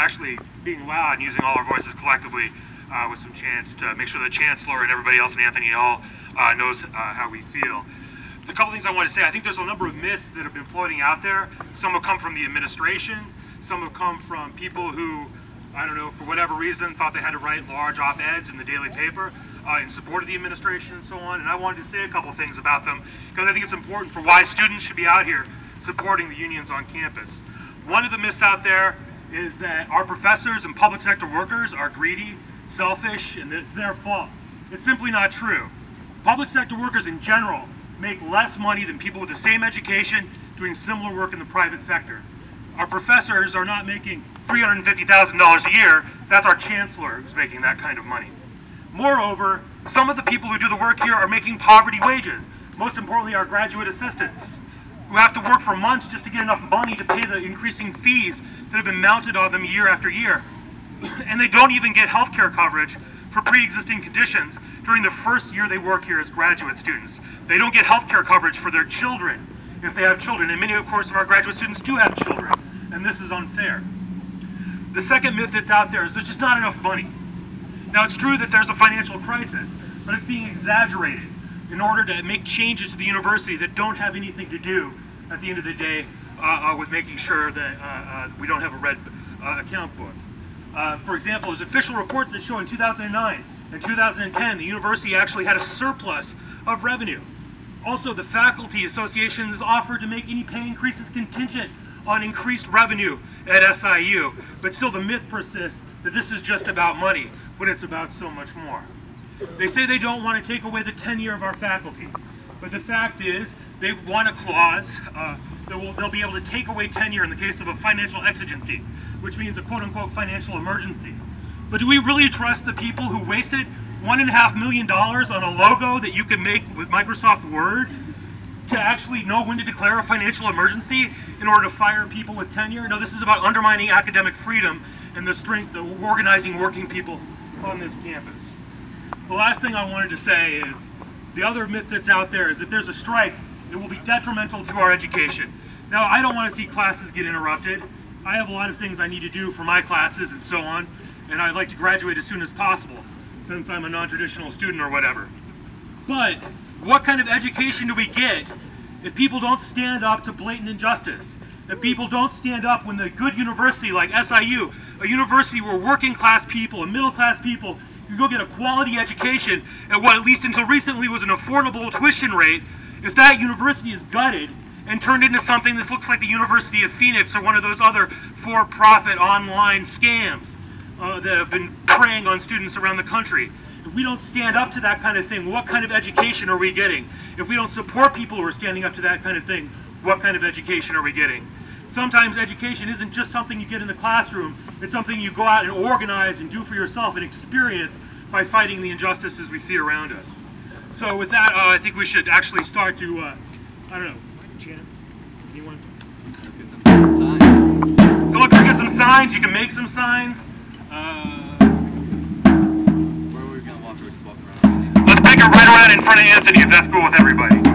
actually being loud and using all our voices collectively with some chance to make sure the Chancellor and everybody else and Anthony all knows how we feel. A couple things I want to say. I think there's a number of myths that have been floating out there. Some have come from the administration. Some have come from people who, I don't know, for whatever reason, thought they had to write large op-eds in the daily paper in support of the administration and so on. And I wanted to say a couple things about them because I think it's important for why students should be out here supporting the unions on campus. One of the myths out there is that our professors and public sector workers are greedy, selfish, and it's their fault. It's simply not true. Public sector workers in general make less money than people with the same education doing similar work in the private sector. Our professors are not making $350,000 a year. That's our chancellor who's making that kind of money. Moreover, some of the people who do the work here are making poverty wages. Most importantly, our graduate assistants, who have to work for months just to get enough money to pay the increasing fees that have been mounted on them year after year. And they don't even get health care coverage for pre-existing conditions during the first year they work here as graduate students. They don't get health care coverage for their children if they have children, and many, of course, of our graduate students do have children, and this is unfair. The second myth that's out there is there's just not enough money. Now, it's true that there's a financial crisis, but it's being exaggerated in order to make changes to the university that don't have anything to do, at the end of the day, with making sure that we don't have a red account book. For example, there's official reports that show in 2009 and 2010 the university actually had a surplus of revenue. Also, the faculty association has offered to make any pay increases contingent on increased revenue at SIU, but still the myth persists that this is just about money when it's about so much more. They say they don't want to take away the tenure of our faculty, but the fact is they want a clause that they'll be able to take away tenure in the case of a financial exigency, which means a quote-unquote financial emergency. But do we really trust the people who wasted $1.5 million on a logo that you can make with Microsoft Word to actually know when to declare a financial emergency in order to fire people with tenure? No, this is about undermining academic freedom and the strength of organizing working people on this campus. The last thing I wanted to say is the other myth that's out there is that there's a strike, it will be detrimental to our education. Now, I don't want to see classes get interrupted. I have a lot of things I need to do for my classes and so on, and I'd like to graduate as soon as possible, since I'm a non-traditional student or whatever. But what kind of education do we get if people don't stand up to blatant injustice? If people don't stand up when the good university like SIU, a university where working class people and middle class people can go get a quality education at what at least until recently was an affordable tuition rate, if that university is gutted and turned into something that looks like the University of Phoenix or one of those other for-profit online scams that have been preying on students around the country. If we don't stand up to that kind of thing, what kind of education are we getting? If we don't support people who are standing up to that kind of thing, what kind of education are we getting? Sometimes education isn't just something you get in the classroom, it's something you go out and organize and do for yourself and experience by fighting the injustices we see around us. So with that, I think we should actually start to, I don't know, chant? Anyone? Go up there and get some signs, you can make some signs. Where are we going to walk? Or just walk around? Let's take it right around in front of Anthony if that's cool with everybody.